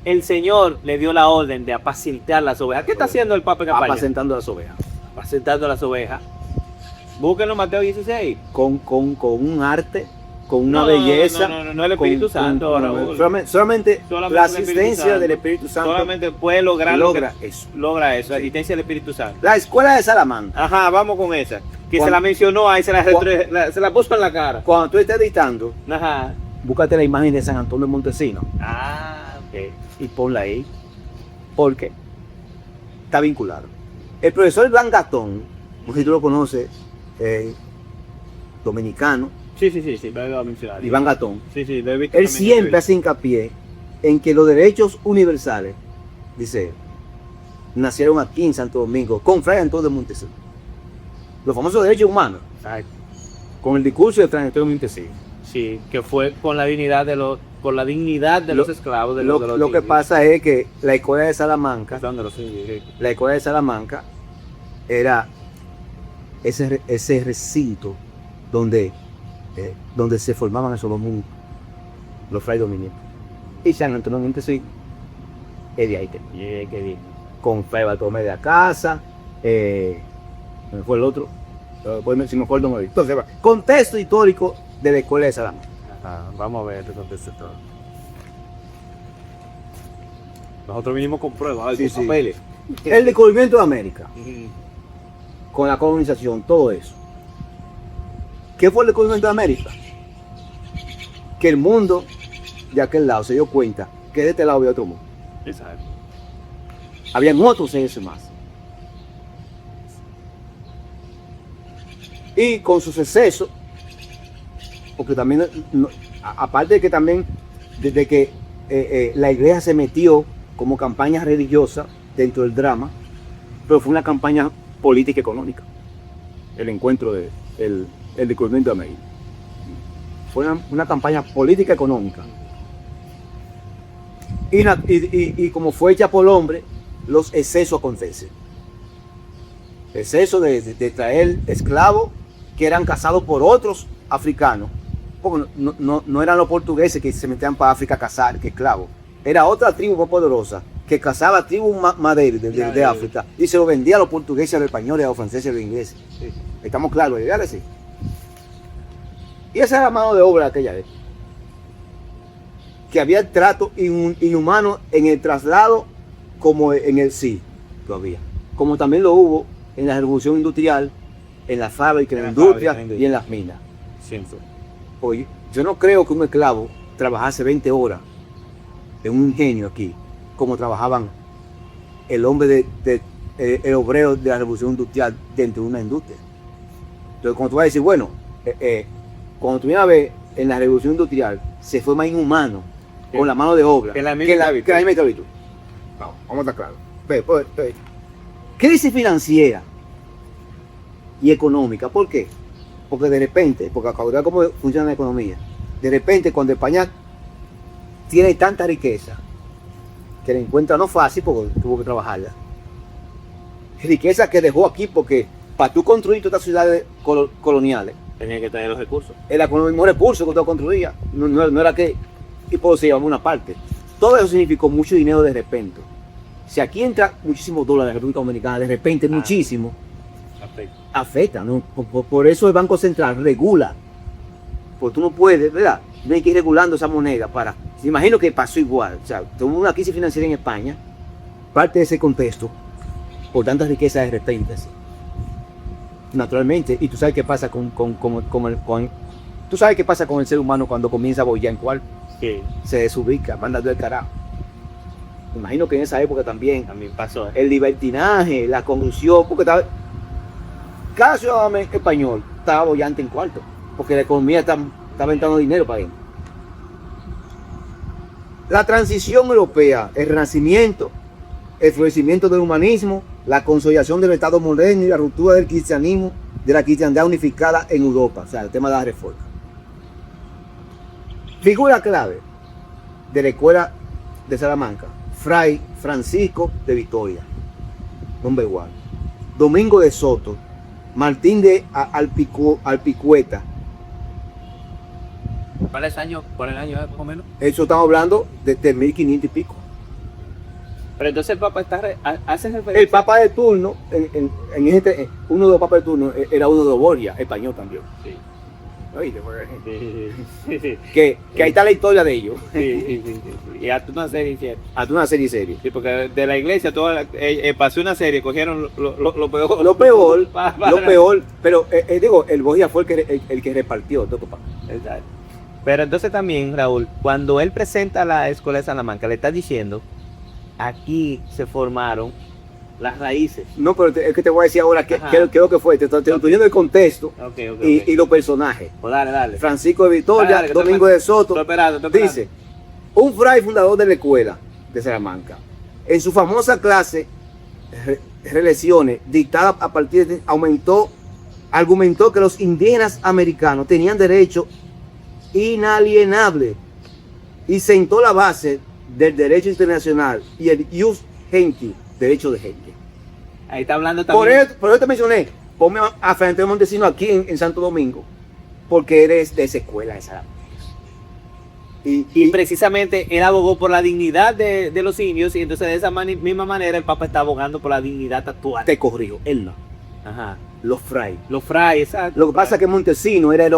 el Señor le dio la orden de apacentar las ovejas. ¿Qué está haciendo el Papa en España? Apacentando las ovejas. Apacentando las ovejas. Búsquenlo en Mateo 16. Con un arte, con una belleza. No el Espíritu Santo. Solamente la asistencia del Espíritu Santo. Solamente puede lograr eso. Logra eso, la asistencia del Espíritu Santo. La escuela de Salamanca. Ajá, vamos con esa. Que se la mencionó ahí, se la puso en la cara. Cuando tú estés editando, ajá, búscate la imagen de San Antonio de Montesinos. Ok. Y ponla ahí. Porque está vinculado. El profesor Iván Gatón, no sé si tú lo conoces, dominicano. Sí, lo a mencionar. Iván Gatón. Sí, lo he visto. Él siempre hace hincapié en que los derechos universales, dice, nacieron aquí en Santo Domingo con Fray Antonio de Montesinos. Los famosos derechos humanos. Exacto. Con el discurso de Fray Antonio de Montesinos. Sí, que fue con la dignidad de los esclavos de los lo que pasa es que la escuela de Salamanca, la escuela de Salamanca era ese recinto donde se formaban esos domingos los frailes dominicos. Y San Antonio de Montesinos es de ahí que con Fray Bartolomé de la Casa, me fue el otro, si me acuerdo muy bien. Entonces, contexto histórico de la escuela de Salamanca. Vamos a ver el contexto todo. Nosotros vinimos con pruebas, con papeles. El descubrimiento de América, con la colonización, todo eso. ¿Qué fue el descubrimiento de América? Que el mundo de aquel lado se dio cuenta que de este lado había otro mundo. Exacto. Habían otros seres más. Y con sus excesos, porque también, aparte de que también, desde que la iglesia se metió como campaña religiosa dentro del drama, pero fue una campaña política y económica, el encuentro el descubrimiento de América. Fue una campaña política económica. Y como fue hecha por el hombre, los excesos acontecen. Exceso de traer esclavos que eran cazados por otros africanos. Porque no eran los portugueses que se metían para África a cazar, que esclavos. era otra tribu más poderosa que cazaba tribus más débiles de África y se lo vendía a los portugueses, a los españoles, a los franceses, a los ingleses. Sí. Estamos claros, ¿verdad? Sí. Y esa era la mano de obra de aquella vez. Que había el trato inhumano en el traslado como en el sí, todavía. Como también lo hubo en la revolución industrial, en la fábrica, en la industria y en las minas. Siempre. Oye, yo no creo que un esclavo trabajase 20 horas en un ingenio aquí, como trabajaban el hombre el obrero de la revolución industrial dentro de una industria. Entonces, cuando tú vas a decir, bueno, cuando tú vienes a ver en la revolución industrial, se fue más inhumano con la mano de obra que la misma esclavitud. Vamos a estar claros. Crisis financiera y económica. ¿Por qué? Porque de repente, porque acá cómo funciona la economía, de repente cuando España tiene tanta riqueza, que la encuentra no fácil porque tuvo que trabajarla, riqueza que dejó aquí porque para tú construir todas estas ciudades coloniales, tenía que tener los recursos. Era con los mismos recursos que tú construías, no era que y por se llevaba una parte. Todo eso significó mucho dinero de repente. Si aquí entra muchísimos dólares en la República Dominicana, de repente muchísimo, afecta, ¿no? Por eso el Banco Central regula. Porque tú no puedes, ¿verdad? No hay que ir regulando esa moneda para... Me imagino que pasó igual. O sea, tuvo una crisis financiera en España, parte de ese contexto, por tantas riquezas de repente. ¿Sí? Naturalmente, y tú sabes qué pasa tú sabes qué pasa con el ser humano cuando comienza a bollar en cuarto. Sí. Se desubica, manda del carajo. Me imagino que en esa época también pasó. el libertinaje, la corrupción, porque cada ciudadano español estaba bollante en cuarto, porque la economía estaba entrando dinero para él. La transición europea, el renacimiento, el florecimiento del humanismo, la consolidación del Estado moderno y la ruptura del cristianismo, de la cristiandad unificada en Europa, o sea, el tema de la reforma. Figura clave de la escuela de Salamanca, Fray Francisco de Vitoria, number one. Domingo de Soto, Martín de Alpicueta. ¿Cuál es el año más o menos? Eso estamos hablando de 1500 y pico. Pero entonces el Papa hace referencia. El Papa de turno, uno de los papas de turno era uno de Borgia, español también. Sí. Oíste, Sí. que ahí está la historia de ellos. Sí. Y hasta una serie hicieron. Hasta una serie serie. Sí, porque de la iglesia pasó una serie, cogieron lo peor. Lo peor, pero digo, el Borgia fue el que repartió todo, papá. Exacto. Pero entonces también, Raúl, cuando él presenta la escuela de Salamanca, le está diciendo, aquí se formaron las raíces. No, pero es que te voy a decir ahora qué es lo que fue. Te estoy diciendo el contexto y los personajes. Pues dale. Francisco de Vitoria, Domingo de Soto. Dice, un fray fundador de la escuela de Salamanca, en su famosa clase, relecciones dictadas a partir de... argumentó que los indígenas americanos tenían derecho inalienable y sentó la base del derecho internacional y el jus genti, derecho de gente. Ahí está hablando también. Por eso te mencioné, ponme a Fray Antonio Montesinos aquí en Santo Domingo, porque eres de esa escuela de Salamanca. Y precisamente él abogó por la dignidad de los indios, y entonces de esa misma manera el Papa está abogando por la dignidad actual. Te corrijo, él no. Ajá. Los frailes. Los frailes, exacto. Lo que pasa es que Montesinos era el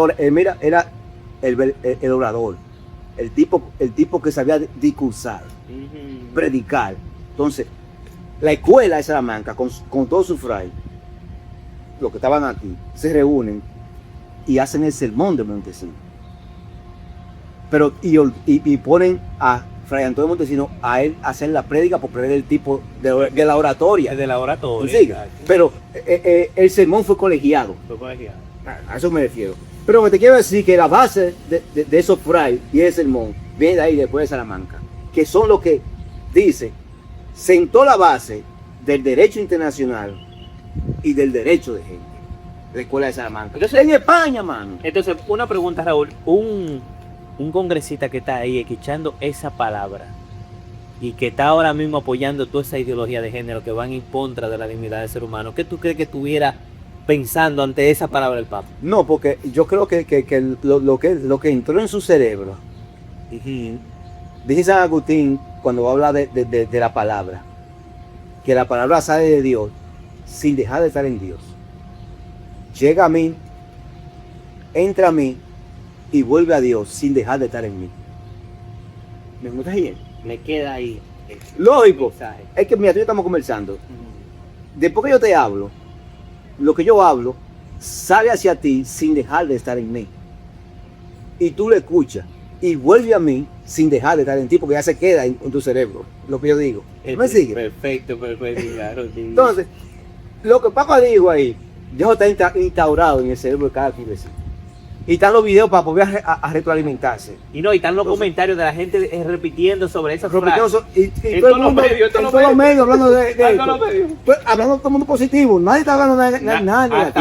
orador, el tipo que sabía discursar, predicar. Entonces, la escuela de Salamanca, con todos sus frailes, los que estaban aquí, se reúnen y hacen el sermón de Montesinos. Pero, y ponen a Fray Antonio Montesinos a él hacer la prédica por el tipo de la oratoria. De la oratoria. ¿Sí? Pero el sermón fue colegiado. A eso me refiero. Pero lo que te quiero decir que la base de esos frailes y el sermón viene de ahí, después de Salamanca, que son los que dice, sentó la base del derecho internacional y del derecho de gente. La escuela de Salamanca. Entonces en España, mano. Entonces, una pregunta, Raúl. Un congresista que está ahí escuchando esa palabra y que está ahora mismo apoyando toda esa ideología de género que van en contra de la dignidad del ser humano, ¿qué tú crees que estuviera pensando ante esa palabra del Papa? No, porque yo creo que lo que entró en su cerebro, dice San Agustín, cuando va a hablar de la palabra, que la palabra sale de Dios sin dejar de estar en Dios. Llega a mí, entra a mí y vuelve a Dios sin dejar de estar en mí. ¿Me gusta bien? Me queda ahí. Lógico. Mensaje. Es que mira, tú y yo estamos conversando. Después que yo te hablo, lo que yo hablo sale hacia ti sin dejar de estar en mí. Y tú lo escuchas y vuelve a mí sin dejar de estar en ti, porque ya se queda en tu cerebro, lo que yo digo. ¿Me sigue? Perfecto, claro. Sí. Entonces, lo que Papa dijo ahí, ya está instaurado en el cerebro de cada cumbrecito. Y están los videos para poder a retroalimentarse. Y no, y están los comentarios de la gente repitiendo sobre esas Repitiendo frases. y En todo el todos los mundo, medios, en en todos los todos los medios hablando de En todos esto. los medios. Pues, hablando todo el mundo positivo, nadie está hablando nada negativo. Hasta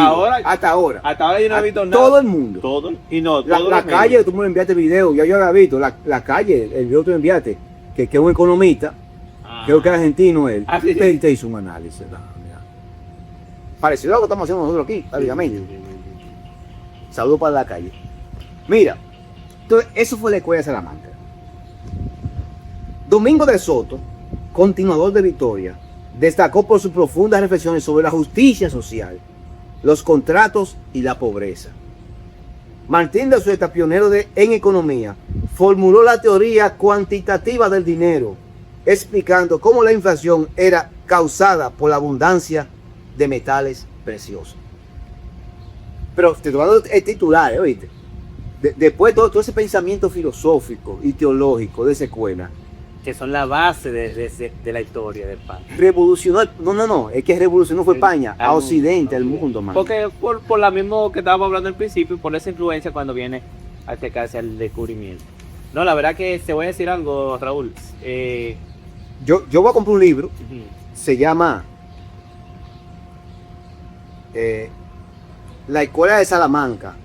ahora. Hasta ahora yo no he visto nada. Todo el mundo. Todo. Y no, La todos los calle, medios. tú me enviaste video, ya yo había visto, la calle, el video que tú me enviaste, que es un economista, creo que es argentino él, Ah, sí. te hizo un análisis. Mira. Parecido a lo que estamos haciendo nosotros aquí, prácticamente. Saludos para la calle. Mira, entonces eso fue la escuela de Salamanca. Domingo de Soto, continuador de Victoria, destacó por sus profundas reflexiones sobre la justicia social, los contratos y la pobreza. Martín de Sueta, pionero en economía, formuló la teoría cuantitativa del dinero, explicando cómo la inflación era causada por la abundancia de metales preciosos. Pero te estoy dando el titular, ¿oíste? Después todo ese pensamiento filosófico y teológico de esa escuela, Que son la base de la historia de España. revolucionó, no, es que revolucionó fue España, Al a mundo. Occidente, al mundo, man. Porque por la misma que estábamos hablando al principio, por esa influencia cuando viene a acercarse al descubrimiento. No, la verdad que te voy a decir algo, Raúl. Yo voy a comprar un libro, se llama La Escuela de Salamanca,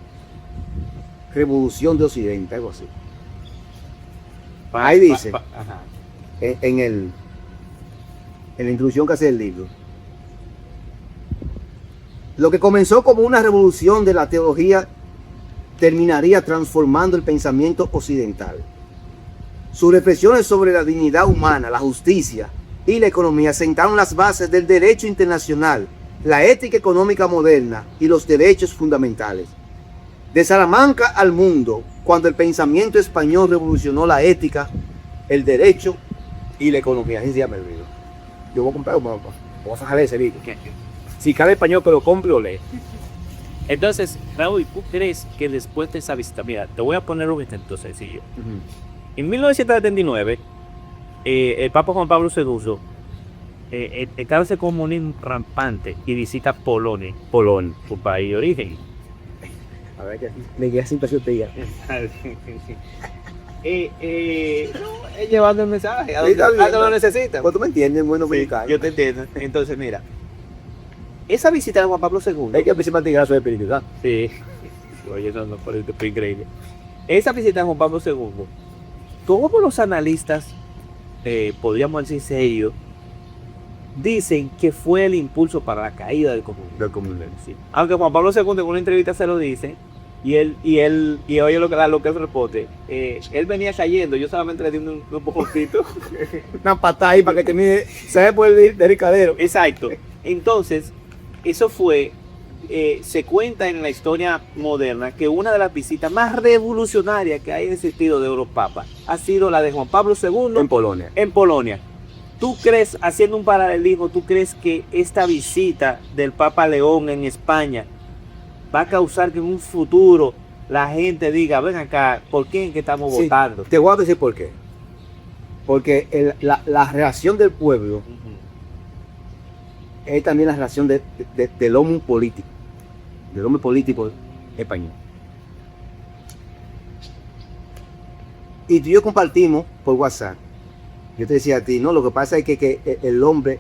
Revolución de Occidente, algo así. Ahí dice, Ajá. en la introducción que hace el libro, lo que comenzó como una revolución de la teología terminaría transformando el pensamiento occidental. Sus reflexiones sobre la dignidad humana, la justicia y la economía sentaron las bases del derecho internacional, la ética económica moderna y los derechos fundamentales. De Salamanca al mundo, cuando el pensamiento español revolucionó la ética, el derecho y la economía. Así se llama el libro. Yo voy a comprar, voy a sacar ese libro. Si cabe español, pero compre o lee. Entonces, Raúl, ¿tú crees que después de esa visita, mira, te voy a poner un ejemplo sencillo. En 1979, el Papa Juan Pablo II estaba ese comunismo rampante y visita Polonia, su país de origen. A ver, que me queda sin presión te diga. Llevando el mensaje a Está bien, donde lo necesita. Pues tú me entiendes, bueno, Sí, dominicano. yo te entiendo. Entonces, mira, esa visita de Juan Pablo II. Hay que empezar a tirar sobre espiritualidad. Sí. Oye, eso no parece fue increíble. Esa visita de Juan Pablo II, todos los analistas, podríamos decir serios, dicen que fue el impulso para la caída del comunismo. Sí. Aunque Juan Pablo II en una entrevista se lo dice, y oye lo que es el reporte, él venía cayendo, yo solamente le di un poquito. Una patada ahí para que termine, se ve por el delicadero. Exacto. Entonces, eso fue, se cuenta en la historia moderna que una de las visitas más revolucionarias que ha existido de Europapa ha sido la de Juan Pablo II En Polonia. en Polonia. ¿Tú crees, haciendo un paralelismo, tú crees que esta visita del Papa León en España va a causar que en un futuro la gente diga, ven acá, ¿por quién es que estamos Sí, votando? te voy a decir por qué. Porque la reacción del pueblo es también la reacción del hombre político. Del hombre político español. Y tú y yo compartimos por WhatsApp. Yo te decía a ti, no, lo que pasa es que el hombre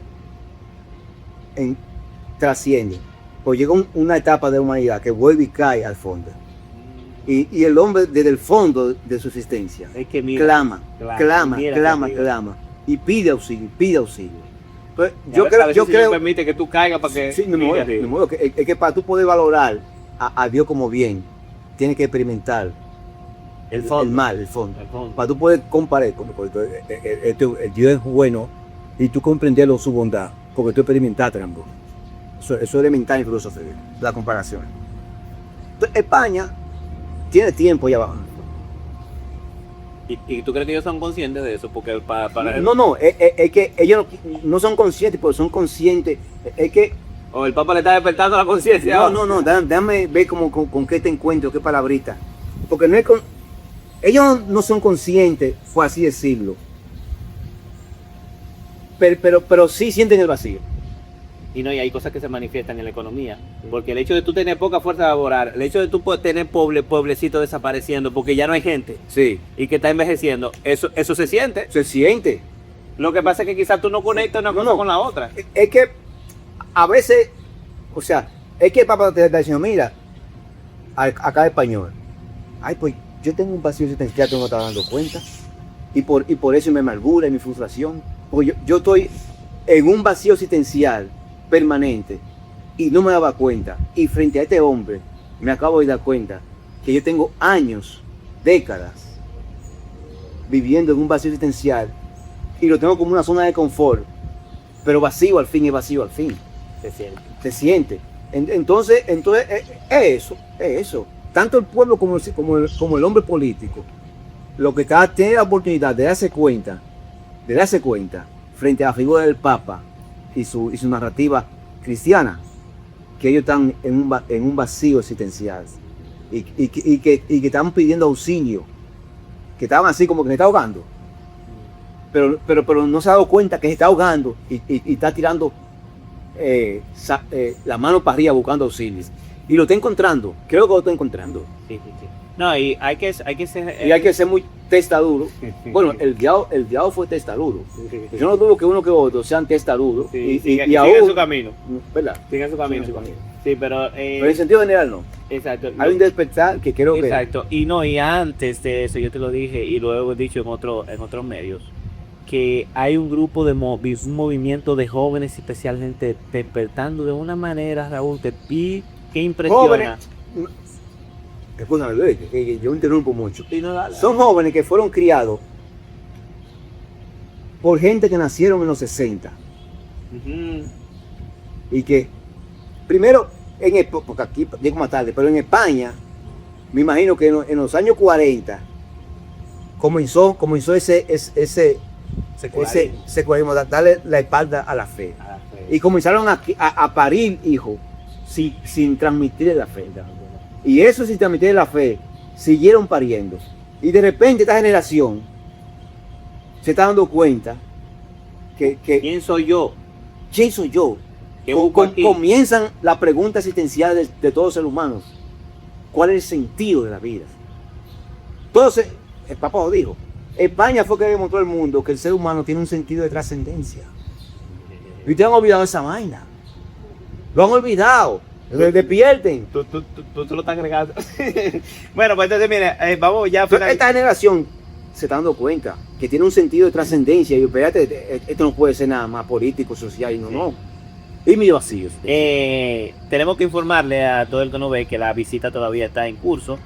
trasciende. Pues llega una etapa de humanidad que vuelve y cae al fondo. Y el hombre desde el fondo de su existencia Es que mira, clama, mira, clama, amigo. clama. Y pide auxilio, pide auxilio. Entonces, A ver si yo el Señor creo, permite que tú caigas para que... sí, me muero, es que para tú poder valorar a Dios como bien, tienes que experimentar El fondo. El mal, el fondo. El fondo. Para tú poder comparar, el Dios es bueno y tú comprenderlo su bondad, porque tú experimentaste ambos. Eso es elemental en filosofía, la comparación. Entonces, España tiene tiempo ya abajo. ¿Y tú crees que ellos son conscientes de eso? Porque para No, es que ellos no son conscientes, pero son conscientes. Es que, o el Papa le está despertando la conciencia. no, déjame ver con qué te encuentro, qué palabrita. Porque no es ellos no son conscientes, fue así decirlo. Pero sí sienten el vacío. Y hay cosas que se manifiestan en la economía. Porque el hecho de tú tener poca fuerza laboral, el hecho de tú tener pueblecitos desapareciendo porque ya no hay gente Sí, y que está envejeciendo, eso se siente. se siente. Lo que pasa es que quizás tú no conectas una cosa con la otra. Es que a veces, o sea, es que el Papa te está diciendo, mira, acá español, ay, pues yo tengo un vacío existencial que no me estaba dando cuenta. Y por eso me amargura y mi frustración. Porque yo estoy en un vacío existencial permanente y no me daba cuenta. Y frente a este hombre me acabo de dar cuenta que yo tengo años, décadas, viviendo en un vacío existencial y lo tengo como una zona de confort, pero vacío al fin es vacío al fin. Se siente. Entonces es eso. Tanto el pueblo como el hombre político, lo que tiene la oportunidad de darse cuenta frente a la figura del Papa y su narrativa cristiana, que ellos están en un vacío existencial y que están pidiendo auxilio, que estaban así como que se está ahogando, pero no se ha dado cuenta que se está ahogando y está tirando la mano para arriba buscando auxilio. Y lo está encontrando, creo que lo está encontrando. Sí. No, y hay que ser... Y hay que ser muy testarudo. Bueno, el diablo fue testarudo. Yo no dudo que uno que otro sean testarudos. Sí, y aún, sigue su camino. ¿verdad? Sigue su camino. Sigue su camino. Sí, pero... Pero en sentido general no. Exacto. Hay un despertar que creo que... Exacto. Y antes de eso, yo te lo dije y lo he dicho en otros medios, que hay un grupo un movimiento de jóvenes especialmente despertando de una manera, Raúl, que impresiona. Jóvenes. Escúchame, Luis, que yo interrumpo mucho. Sí, no, dale. Son jóvenes que fueron criados por gente que nacieron en los 60 Ujú. y que primero porque aquí llego más tarde, pero en España me imagino que en los años 40 comenzó ese secularismo, darle la espalda a la fe, y comenzaron a parir hijos sin transmitir la fe. Y eso sin transmitir la fe, siguieron pariendo. Y de repente esta generación se está dando cuenta que ¿Quién soy yo? ¿quién soy yo? ¿Qué busco aquí? Comienzan la pregunta existencial de todos los seres humanos. ¿Cuál es el sentido de la vida? Entonces, el Papa lo dijo. España fue que demostró al mundo que el ser humano tiene un sentido de trascendencia. Y ustedes han olvidado esa vaina. Lo han olvidado. Despierten. Tú lo estás agregando. Bueno, pues entonces, mire, vamos ya a Entonces, esta generación se está dando cuenta que tiene un sentido de trascendencia. Y espérate, esto no puede ser nada más político, social, y no. Y mi vacío. Tenemos que informarle a todo el que nos ve que la visita todavía está en curso.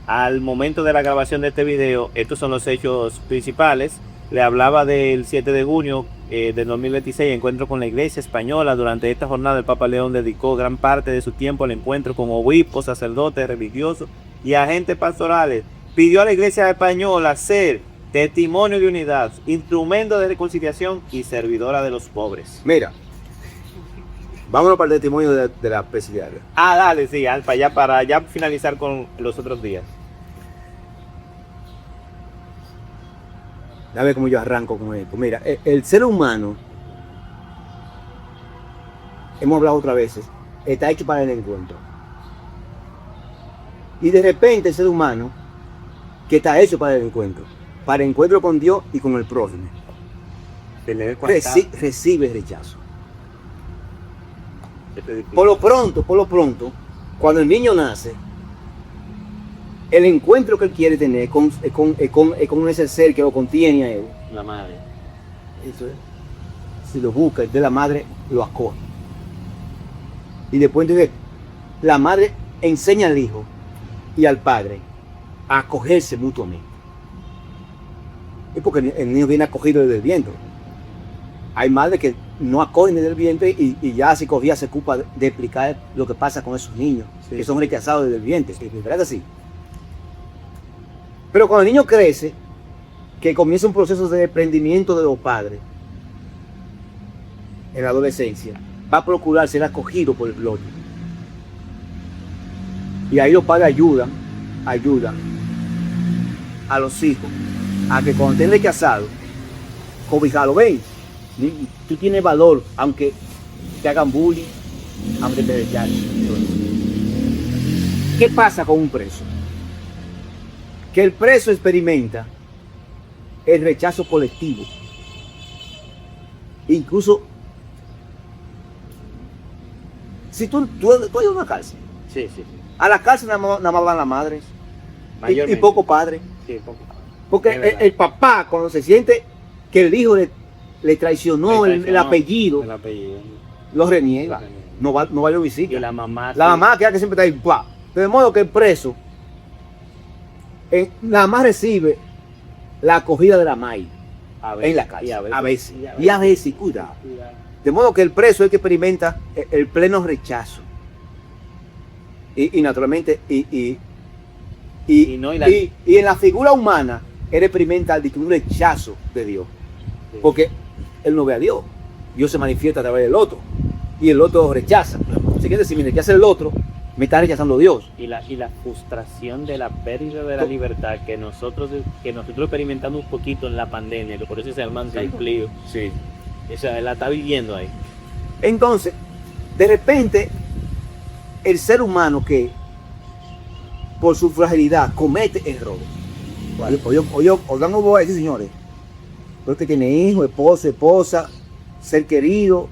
Al momento de la grabación de este video, estos son los hechos principales. Le hablaba del 7 de junio del 2026, encuentro con la Iglesia Española. Durante esta jornada el Papa León dedicó gran parte de su tiempo al encuentro con obispos, sacerdotes, religiosos y agentes pastorales. Pidió a la Iglesia Española ser testimonio de unidad, instrumento de reconciliación y servidora de los pobres. Mira, vámonos para el testimonio de la presidencia. Dale, sí, para ya finalizar con los otros días. A ver cómo yo arranco con esto. Mira, el ser humano, hemos hablado otras veces, está hecho para el encuentro. Y de repente el ser humano, que está hecho para el encuentro con Dios y con el prójimo, recibe rechazo. Por lo pronto, cuando el niño nace, el encuentro que él quiere tener con ese ser que lo contiene a él, La madre. eso es. Si lo busca, de la madre lo acoge. Y después entonces la madre enseña al hijo y al padre a acogerse mutuamente. Es porque el niño viene acogido desde el vientre. Hay madres que no acogen desde el vientre y ya la psicología se ocupa de explicar lo que pasa con esos niños, que son rechazados desde el vientre. ¿Verdad que sí? Pero cuando el niño crece, que comienza un proceso de desprendimiento de los padres, en la adolescencia, va a procurar ser acogido por el otro. Y ahí los padres ayudan a los hijos a que cuando estén rechazados, cobijarlo, ven, tú tienes valor, aunque te hagan bullying, aunque te rechacen. ¿Qué pasa con un preso? Que el preso experimenta el rechazo colectivo. Incluso, si tú hay una cárcel, Sí. a la cárcel nada más van las madres y Mayormente. poco padres. Sí, poco. Porque Es verdad. el papá, cuando se siente que el hijo le traicionó el apellido, El apellido. lo reniega. No va a lo Y visita. la mamá. La mamá que siempre está ahí, ¡pua! De modo que el preso nada más recibe la acogida de la MAI en la calle. A veces. Y a veces, cuidado. De modo que el preso es el que experimenta el pleno rechazo. Y naturalmente, y en la figura humana, él experimenta un rechazo de Dios. Porque él no ve a Dios. Dios se manifiesta a través del otro. Y el otro lo rechaza. Así que si me rechaza el otro, me está rechazando Dios. Y la frustración de la pérdida de la libertad que nosotros experimentamos un poquito en la pandemia, que por eso ese hermano está incluido. Sí. Esa la está viviendo ahí. Entonces, de repente, el ser humano que por su fragilidad comete errores. Oye, no voy a decir, señores, porque tiene hijo, esposa, ser querido,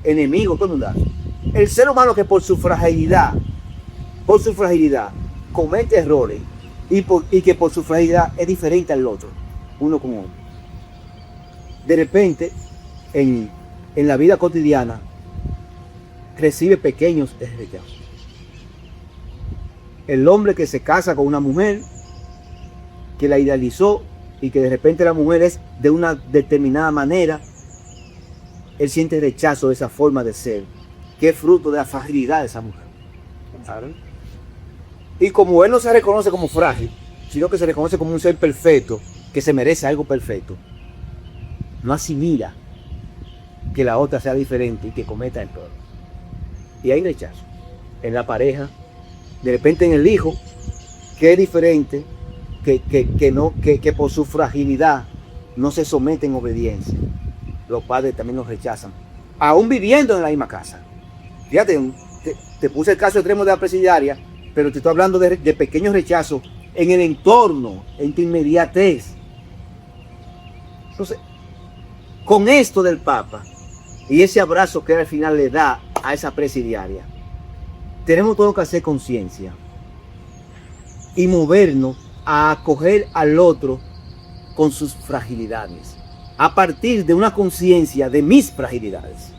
enemigo, todo el mundo. El ser humano que por su fragilidad comete errores y que por su fragilidad es diferente al otro, uno como otro. De repente, en la vida cotidiana, recibe pequeños rechazos. El hombre que se casa con una mujer que la idealizó y que de repente la mujer es de una determinada manera, él siente rechazo de esa forma de ser, que es fruto de la fragilidad de esa mujer. ¿Saben? Y como él no se reconoce como frágil, sino que se reconoce como un ser perfecto, que se merece algo perfecto, no asimila que la otra sea diferente y que cometa error. Y hay rechazo en la pareja, de repente en el hijo, que es diferente, que por su fragilidad no se somete en obediencia. Los padres también los rechazan, aún viviendo en la misma casa. Fíjate, te puse el caso extremo de la presidiaria, pero te estoy hablando de pequeños rechazos en el entorno, en tu inmediatez. Entonces, con esto del Papa y ese abrazo que al final le da a esa presidiaria, tenemos todo que hacer conciencia y movernos a acoger al otro con sus fragilidades, a partir de una conciencia de mis fragilidades.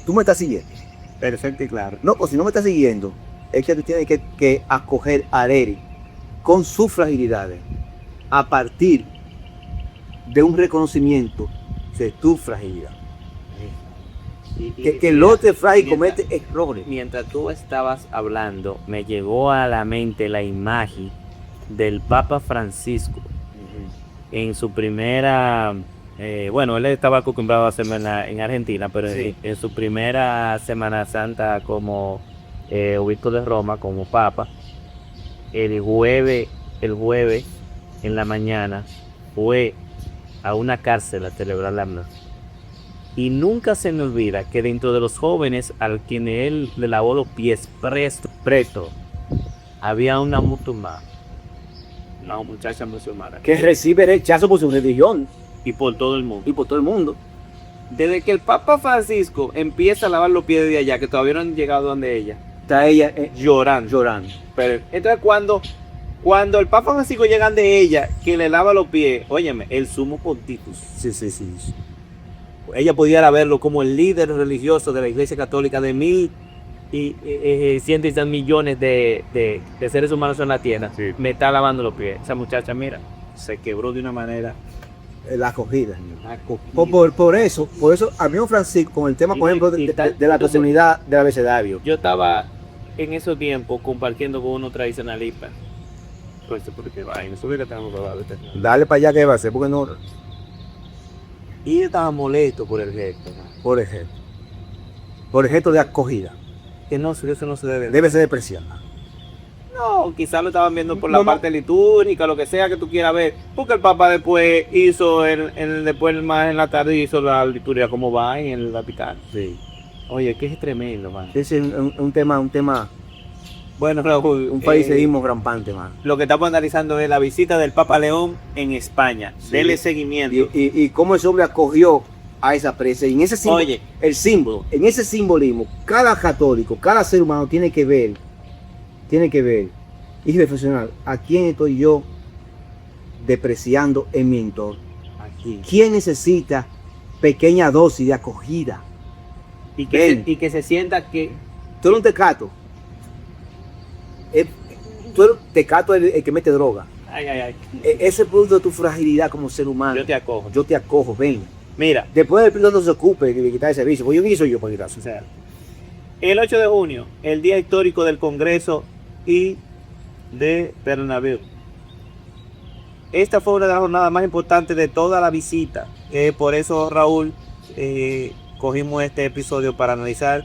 ¿Tú me estás siguiendo? Perfecto y claro. No, pues si no me estás siguiendo, es que tú tienes que acoger a Eric con sus fragilidades, a partir de un reconocimiento de tu fragilidad. Que el otro es frágil y comete errores. Mientras tú estabas hablando, me llegó a la mente la imagen del Papa Francisco en su primera, bueno, él estaba acostumbrado a hacerlo en Argentina, pero Sí. en su primera Semana Santa como obispo de Roma, como Papa, el jueves en la mañana fue a una cárcel a celebrar la misa. Y nunca se me olvida que dentro de los jóvenes al quien él le lavó los pies presto, había una musulmana, una muchacha musulmana, Que recibe rechazo por su religión y por todo el mundo. y por todo el mundo. Desde que el Papa Francisco empieza a lavar los pies de allá, que todavía no han llegado donde ella, Está ella llorando. Pero entonces cuando el Papa Francisco llega de ella, que le lava los pies, óyeme, el sumo pontífice. Sí. Ella pudiera verlo como el líder religioso de la Iglesia Católica de y cientos y millones de seres humanos en la tierra, Sí. me está lavando los pies. Esa muchacha, mira, se quebró de una manera. La acogida. acogida. Por eso, amigo Francisco, con el tema, por Y- ejemplo, y de tal- la entonces- comunidad del abecedario. Yo estaba en esos tiempos compartiendo con unos tradicionalistas. Pues, porque vaina, eso es lo que tenemos que hablar de este tema. Dale para allá que va a ser, porque no, Y yo estaba molesto por el gesto, ¿no? por ejemplo de acogida, Que no, eso no se debe. debe ser despreciada. No, quizás lo estaban viendo por No, la no. parte litúrgica, lo que sea que tú quieras ver. Porque el Papa después hizo, después más en la tarde hizo la liturgia como va en el Vaticano. Sí. Oye, que es tremendo, man. Ese es un tema, Bueno, Raúl, un paíseísmo rampante, man. lo que estamos analizando es la visita del Papa León en España. Sí. Dele seguimiento. Y cómo ese hombre acogió a esa presa. Y en ese símbolo, Oye. el símbolo, en ese simbolismo, cada católico, cada ser humano tiene que ver y reflexionar a quién estoy yo despreciando en mi entorno. Aquí. ¿Quién necesita pequeña dosis de acogida? Y que, Ven. y que se sienta que. Tú eres un tecato. Tú eres tecato el que mete droga. Ay, ay, ay. Ese es producto de tu fragilidad como ser humano. Yo te acojo. Yo te acojo, ven. Mira, Después del piloto no se ocupe de quitar el servicio. Pues yo quiso yo, por o sea, el 8 de junio, el día histórico del Congreso y de Bernabéu. Esta fue una de las jornadas más importantes de toda la visita. Por eso, Raúl, cogimos este episodio para analizar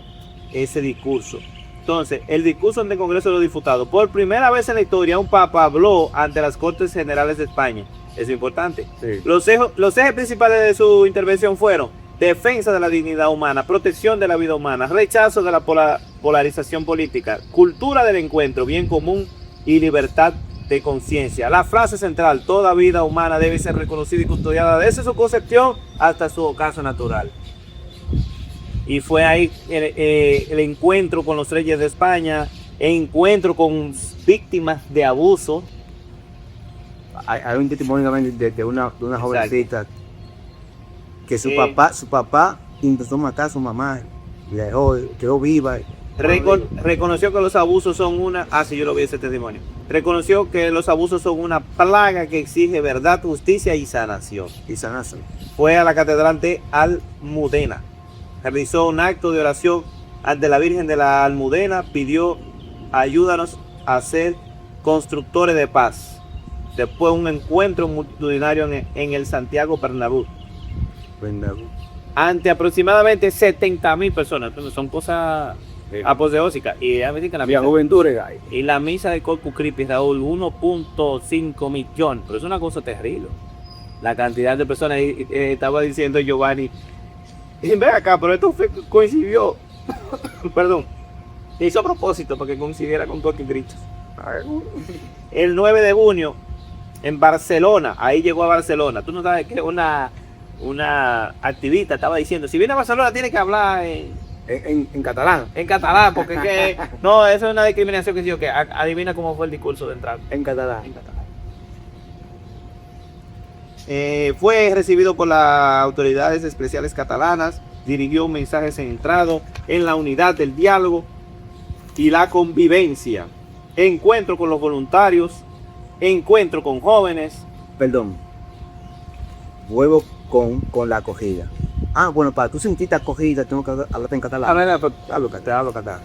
ese discurso. Entonces, el discurso ante el Congreso de los Diputados. Por primera vez en la historia, un papa habló ante las Cortes Generales de España. Eso es importante. Sí. Los ejes principales de su intervención fueron defensa de la dignidad humana, protección de la vida humana, rechazo de la polarización política, cultura del encuentro, bien común y libertad de conciencia. La frase central, toda vida humana debe ser reconocida y custodiada desde su concepción hasta su ocaso natural. Y fue ahí el encuentro con los reyes de España, encuentro con víctimas de abuso. Hay un testimonio también de una jovencita que su Sí. papá intentó matar a su mamá y la dejó, quedó viva. Reconoció que los abusos son una... Ah, sí, yo lo vi ese testimonio. Reconoció que los abusos son una plaga que exige verdad, justicia y sanación. Y sanazo. Fue a la catedral de Almudena. Realizó un acto de oración ante la Virgen de la Almudena. Pidió ayúdanos a ser constructores de paz. Después un encuentro multitudinario en el Santiago Bernabéu. Ante aproximadamente 70.000 personas. Entonces son cosas apoteósicas. Y ya me dicen que la Había misa, juventudes ahí. y la misa de Corpus Christi, Raúl, 1.5 millones. Pero es una cosa terrible. La cantidad de personas. Estaba diciendo Giovanni. Ven acá, pero esto coincidió. Perdón. Se hizo a propósito para que coincidiera con Corpus Christi. El 9 de junio en Barcelona, ahí llegó a Barcelona. Tú no sabes que una activista estaba diciendo, si viene a Barcelona tiene que hablar En catalán. en catalán, porque es que no, eso es una discriminación que sí, que adivina cómo fue el discurso de entrada. En catalán. Fue recibido por las autoridades especiales catalanas, dirigió un mensaje centrado en la unidad del diálogo y la convivencia, encuentro con los voluntarios, encuentro con jóvenes. Perdón. Vuelvo con la acogida. Ah, bueno, para tú sentirte acogida, tengo que hablarte en catalán. Hablo catalán.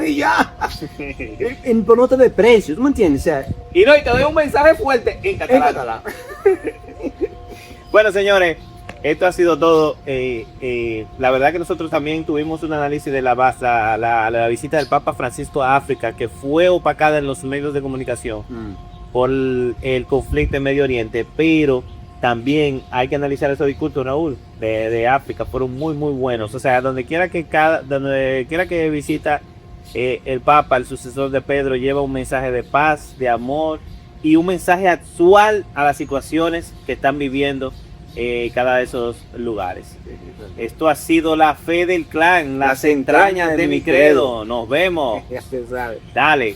Y ya. Pero no te desprecio, ¿tú me entiendes? O sea, Y no, y te doy un mensaje fuerte en en catalán. catalán. Bueno, señores, esto ha sido todo. La verdad que nosotros también tuvimos un análisis de la visita del Papa Francisco a África, que fue opacada en los medios de comunicación por el conflicto en Medio Oriente, pero también hay que analizar esos discursos, Raúl, de África. Fueron muy, muy buenos. O sea, donde quiera que visita el Papa, el sucesor de Pedro, lleva un mensaje de paz, de amor y un mensaje actual a las situaciones que están viviendo cada de esos lugares. Esto ha sido la fe del clan, las entrañas de mi credo. Nos vemos. Ya se sabe. Dale.